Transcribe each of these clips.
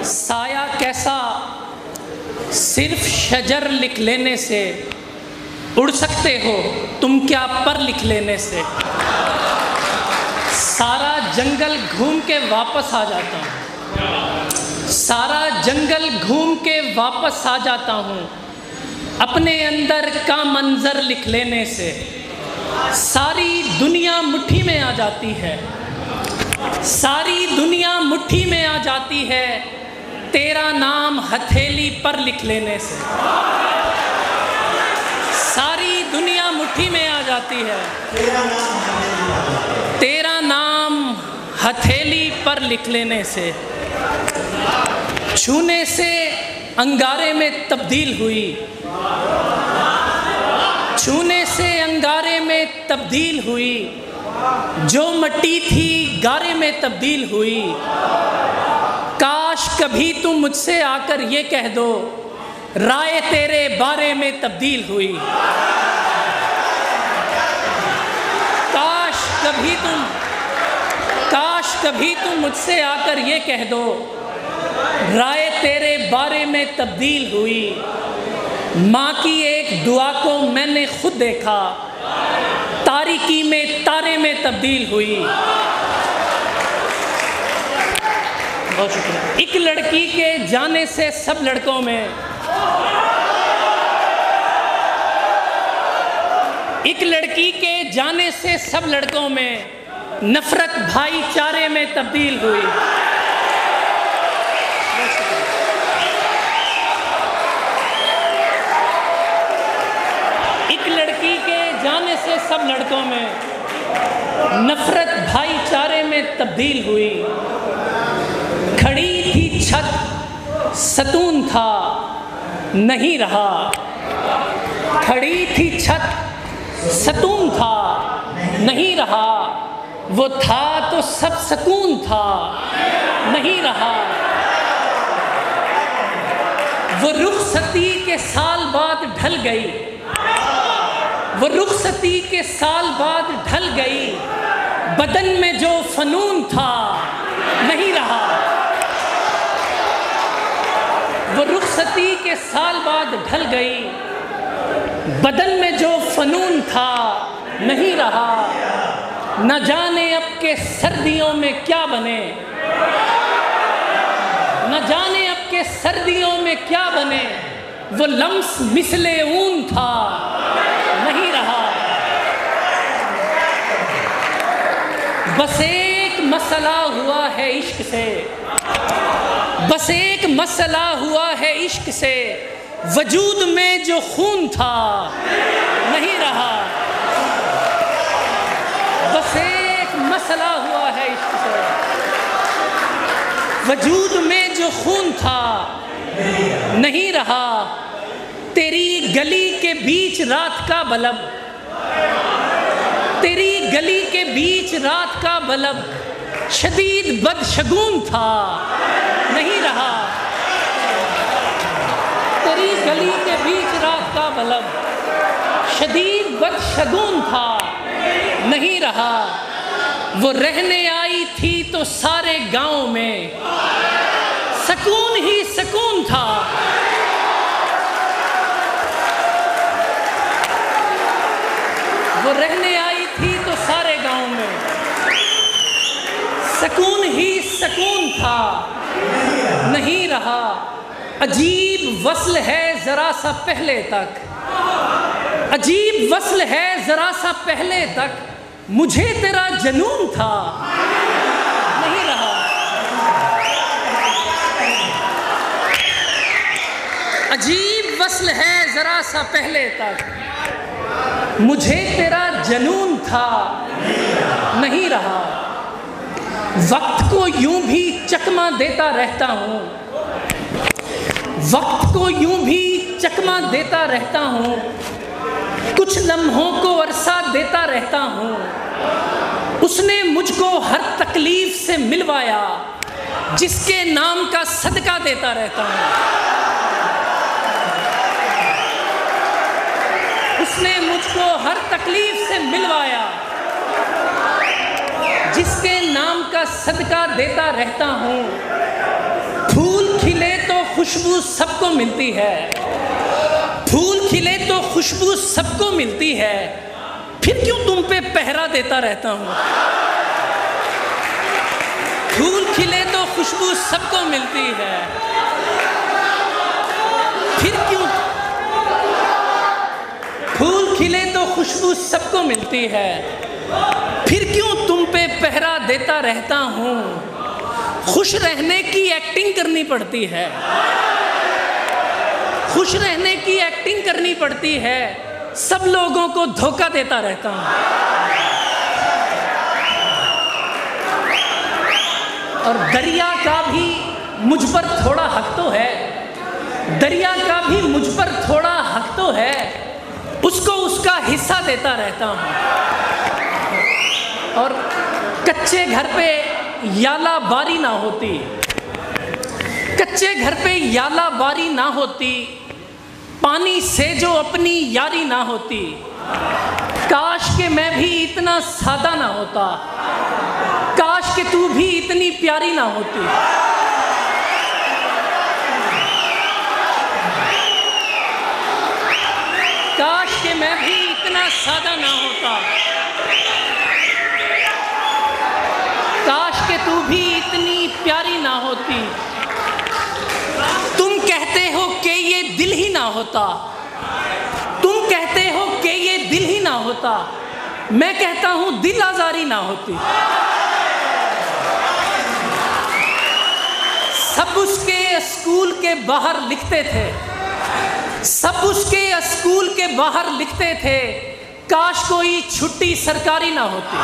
साया कैसा सिर्फ शजर लिख लेने से, उड़ सकते हो तुम क्या पर लिख लेने से। सारा जंगल घूम के वापस आ जाता हूँ, सारा जंगल घूम के वापस आ जाता हूँ, अपने अंदर का मंजर लिख लेने से। सारी दुनिया मुट्ठी में आ जाती है, सारी दुनिया मुट्ठी में आ जाती है, तेरा नाम हथेली पर लिख लेने से। सारी दुनिया मुट्ठी में आ जाती है, तेरा नाम हथेली पर लिख लेने से। छूने से अंगारे में तब्दील हुई, छूने से अंगारे में तब्दील हुई, जो मिट्टी थी गारे में तब्दील हुई। काश कभी तुम मुझसे आकर ये कह दो, राय तेरे बारे में तब्दील हुई। काश कभी तुम मुझसे आकर ये कह दो, राय तेरे बारे में तब्दील हुई। माँ की एक दुआ को मैंने खुद देखा, तारीकी में तारे में तब्दील हुई। बहुत शुक्रिया। एक लड़की के जाने से सब लड़कों में, एक लड़की के जाने से सब लड़कों में नफरत भाईचारे में तब्दील हुई। एक लड़की के जाने से सब लड़कों में नफरत भाईचारे में तब्दील हुई। खड़ी थी छत सतून था नहीं रहा, खड़ी थी छत सतून था नहीं रहा, वो था तो सब सकून था नहीं रहा। वो रुखसती के साल बाद ढल गई, वो रुखसती के साल बाद ढल गई, बदन में जो फनून था नहीं रहा। वो रुखसती के साल बाद ढल गई, बदन में जो फनून था नहीं रहा। न जाने अब के सर्दियों में क्या बने, न जाने अब के सर्दियों में क्या बने, वो लम्स मिसले ऊन था नहीं रहा। बस एक मसला हुआ है इश्क से, बस एक मसला हुआ है इश्क से, वजूद में जो खून था नहीं रहा। बस एक मसला हुआ है इश्क से, वजूद में जो खून था नहीं रहा। तेरी गली के बीच रात का बलब, तेरी गली के बीच रात का बलब, शदीद बदशगुन था नहीं रहा। तेरी गली के बीच रात का बलब, शदीद बदशगुन था नहीं रहा। वो रहने आई थी तो सारे गांव में सकून ही सकून था। वो रहने आई थी तो सारे गांव में सकून ही सकून था नहीं रहा। अजीब वस्ल है जरा सा पहले तक, अजीब वस्ल है जरा सा पहले तक, मुझे तेरा जनून था नहीं रहा। अजीब वस्ल है जरा सा पहले तक, मुझे तेरा जनून था नहीं रहा। वक्त को यूं भी चकमा देता रहता हूँ, वक्त को यूं भी चकमा देता रहता हूँ, कुछ लम्हों को अरसा देता रहता हूँ। उसने मुझको हर तकलीफ से मिलवाया, जिसके नाम का सदका देता रहता हूँ। उसने मुझको हर तकलीफ से मिलवाया, जिसके नाम का सदका देता रहता हूँ। फूल खुशबू सबको मिलती है, फूल खिले तो खुशबू सबको मिलती है, फिर क्यों तुम पे पहरा देता रहता हूँ। फूल खिले तो खुशबू सबको मिलती है, फिर क्यों फूल खिले तो खुशबू सबको मिलती है, फिर क्यों तुम पे पहरा देता रहता हूँ। खुश रहने की एक्टिंग करनी पड़ती है, खुश रहने की एक्टिंग करनी पड़ती है, सब लोगों को धोखा देता रहता हूँ। और दरिया का भी मुझ पर थोड़ा हक तो है, दरिया का भी मुझ पर थोड़ा हक तो है, उसको उसका हिस्सा देता रहता हूँ। और कच्चे घर पे याला बारी ना होती, कच्चे घर पे याला बारी ना होती, पानी से जो अपनी यारी ना होती, काश के मैं भी इतना सादा ना होता, काश के तू भी इतनी प्यारी ना होती। काश के मैं भी इतना सादा ना होता, काश के तू भी इतनी प्यारी ना होती। तुम कहते हो कि ये दिल ही ना होता, तुम कहते हो कि ये दिल ही ना होता, मैं कहता हूँ दिल आजारी ना होती। सब उसके स्कूल के बाहर लिखते थे, सब उसके स्कूल के बाहर लिखते थे, काश कोई छुट्टी सरकारी ना होती।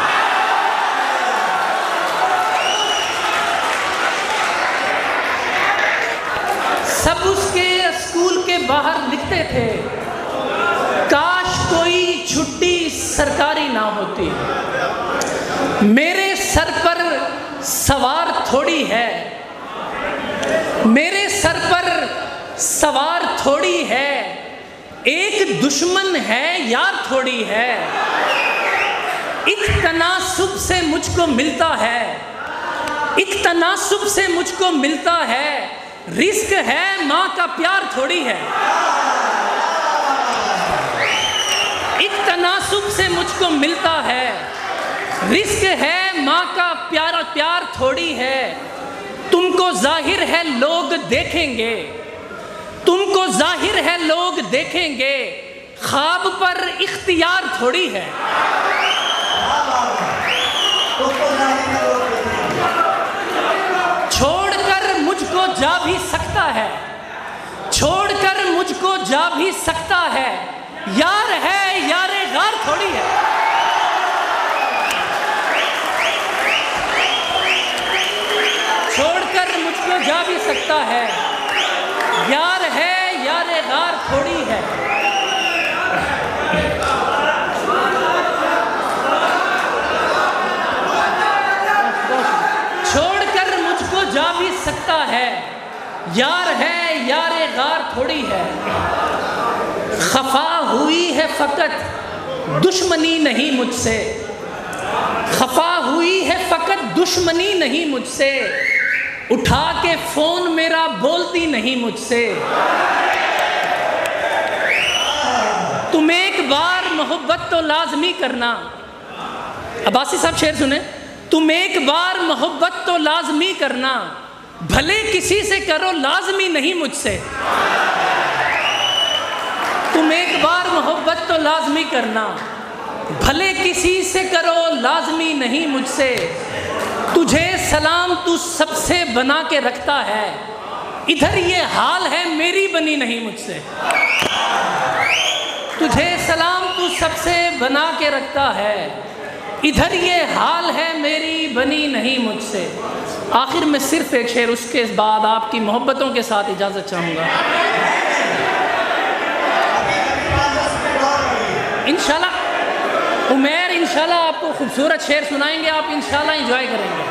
सब उसके स्कूल के बाहर लिखते थे, काश कोई छुट्टी सरकारी ना होती। मेरे सर पर सवार थोड़ी है, मेरे सर पर सवार थोड़ी है, एक दुश्मन है यार थोड़ी है। एक तनासुब से मुझको मिलता है, एक तनासुब से मुझको मिलता है, रिस्क है माँ का प्यार थोड़ी है। एक तनासुब से मुझको मिलता है, रिस्क है माँ का प्यार थोड़ी है। तुमको जाहिर है लोग देखेंगे, तुमको जाहिर है लोग देखेंगे, ख्वाब पर इख्तियार थोड़ी है। छोड़कर मुझको जा भी सकता है, छोड़कर मुझको जा भी सकता है, यार है यारे गार थोड़ी है। छोड़कर मुझको जा भी सकता है, यार है यारे गार थोड़ी है। छोड़कर मुझको जा भी सकता है, यार है यारे गार थोड़ी है। खफा हुई है फकत दुश्मनी नहीं मुझसे, खफा हुई है फकत दुश्मनी नहीं मुझसे, उठा के फोन मेरा बोलती नहीं मुझसे। तुम एक बार मोहब्बत तो लाजमी करना, अब्बासी साहब शेर सुने, तुम एक बार मोहब्बत तो लाजमी करना, भले किसी से करो लाजमी नहीं मुझसे। तुम एक बार मोहब्बत तो लाजमी करना, भले किसी से करो लाजमी नहीं मुझसे। तुझे सलाम तू सबसे बना के रखता है, इधर ये हाल है मेरी बनी नहीं मुझसे। तुझे सलाम तू सबसे बना के रखता है, इधर ये हाल है मेरी बनी नहीं मुझसे। आखिर में सिर्फ एक शेर, उसके बाद आपकी मोहब्बतों के साथ इजाज़त चाहूँगा। इंशाल्लाह उमैर इंशाल्लाह आपको खूबसूरत शेर सुनाएंगे, आप इंशाल्लाह एंजॉय करेंगे।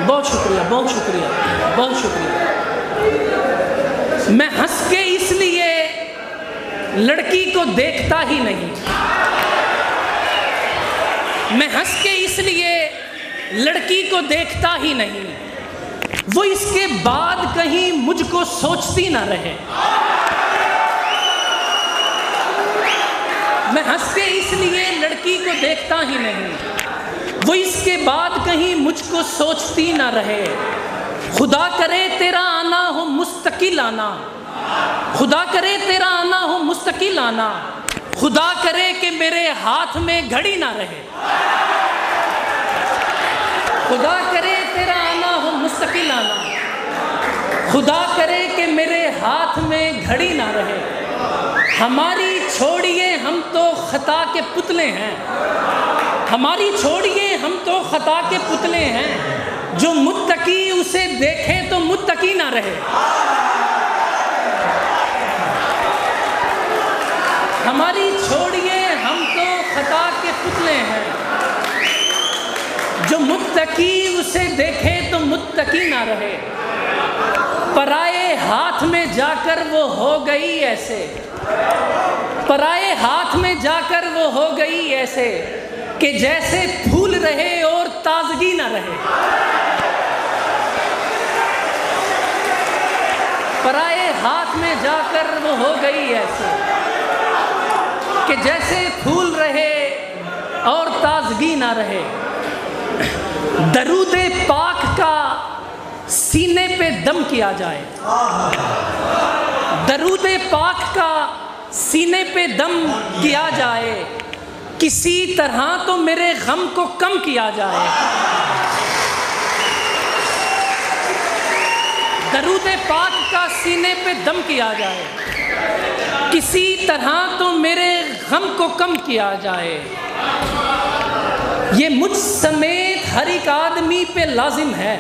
बहुत शुक्रिया, बहुत शुक्रिया, बहुत शुक्रिया। मैं हंस के इसलिए लड़की को देखता ही नहीं, मैं हंस के इसलिए लड़की को देखता ही नहीं, वो इसके बाद कहीं मुझको सोचती ना रहे। मैं हंस के इसलिए लड़की को देखता ही नहीं, वो इसके बाद कहीं मुझको सोचती ना रहे। खुदा करे तेरा आना हो मुस्तकिल आना, खुदा करे तेरा आना हो मुस्तकिल आना, खुदा करे कि मेरे हाथ में घड़ी ना रहे। खुदा करे तेरा आना हो मुस्तकिल आना, खुदा करे कि मेरे हाथ में घड़ी ना रहे। हमारी छोड़िए हम तो खता के पुतले हैं, हमारी छोड़िए हम तो खता के पुतले हैं, जो मुत्तकी उसे देखे तो मुत्तकी ना रहे। हमारी छोड़िए हम तो खता के पुतले हैं, जो मुत्तकी उसे देखे तो मुत्तकी ना रहे। पराए हाथ में जाकर वो हो गई ऐसे, पराए हाथ में जाकर वो हो गई ऐसे कि जैसे फूल रहे और ताजगी ना रहे। पराए हाथ में जाकर वो हो गई ऐसे कि जैसे फूल रहे और ताजगी ना रहे। दरूदे पाक का सीने पे दम किया जाए, दरूदे पाक का सीने पे दम किया जाए, किसी तरह तो मेरे गम को कम किया जाए। दरूदे पाक का सीने पे दम किया जाए, किसी तरह तो मेरे गम को कम किया जाए। ये मुझ समेत हर एक आदमी पे लाजिम है,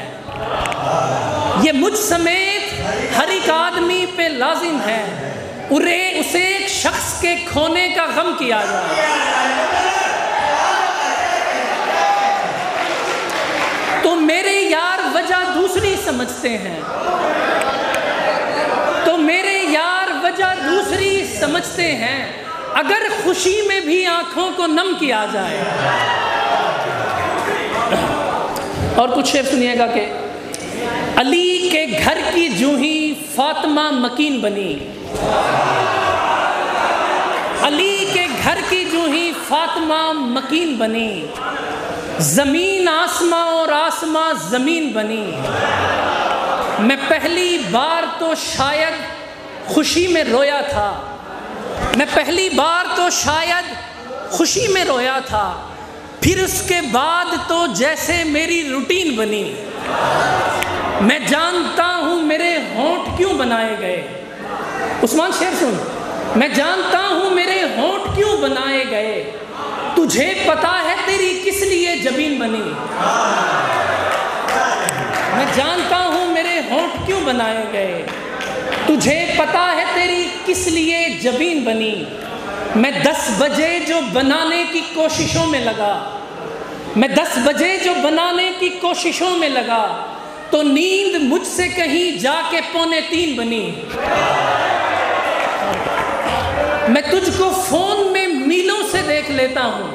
ये मुझ समेत हर एक आदमी पे लाजिम है, उसे एक शख्स के खोने का गम किया जाए। तो मेरे यार वजह दूसरी समझते हैं, तो मेरे यार वजह दूसरी समझते हैं, अगर खुशी में भी आंखों को नम किया जाए। और कुछ शेर सुनिएगा कि अली के घर की जूही फातिमा मकीन बनी, अली के घर की जूही फातिमा मकीन बनी, ज़मीन आसमां और आसमां ज़मीन बनी। मैं पहली बार तो शायद खुशी में रोया था, मैं पहली बार तो शायद खुशी में रोया था, फिर उसके बाद तो जैसे मेरी रूटीन बनी। मैं जानता हूँ मेरे होंठ क्यों बनाए गए, उस्मान शेर सुन, मैं जानता हूँ मेरे होंठ क्यों बनाए गए, तुझे पता है तेरी किस लिए जबीन बनी। मैं जानता हूँ मेरे होंठ क्यों बनाए गए, तुझे पता है तेरी किस लिए जबीन बनी। मैं 10 बजे जो बनाने की कोशिशों में लगा, मैं 10 बजे जो बनाने की कोशिशों में लगा, तो नींद मुझसे कहीं जाके 2:45 बनी। मैं तुझको फोन में मीलों से देख लेता हूँ,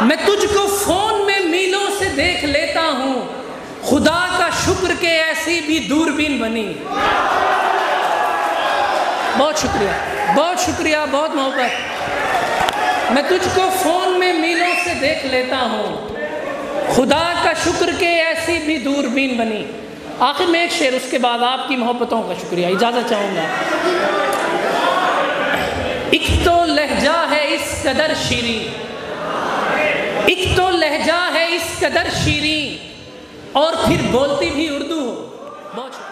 मैं तुझको फोन में मीलों से देख लेता हूँ, खुदा का शुक्र के ऐसी भी दूरबीन बनी। बहुत शुक्रिया, बहुत शुक्रिया, बहुत मोहब्बत। मैं तुझको फ़ोन में मीलों से देख लेता हूँ, खुदा का शुक्र के ऐसी भी दूरबीन बनी। आखिर में एक शेर, उसके बाद आपकी मोहब्बतों का शुक्रिया, इजाज़त चाहूँगा। एक तो लहजा है इस कदर शीरी, एक तो लहजा है इस कदर शीरी, और फिर बोलती भी उर्दू हो। बहुत शुक्रिया।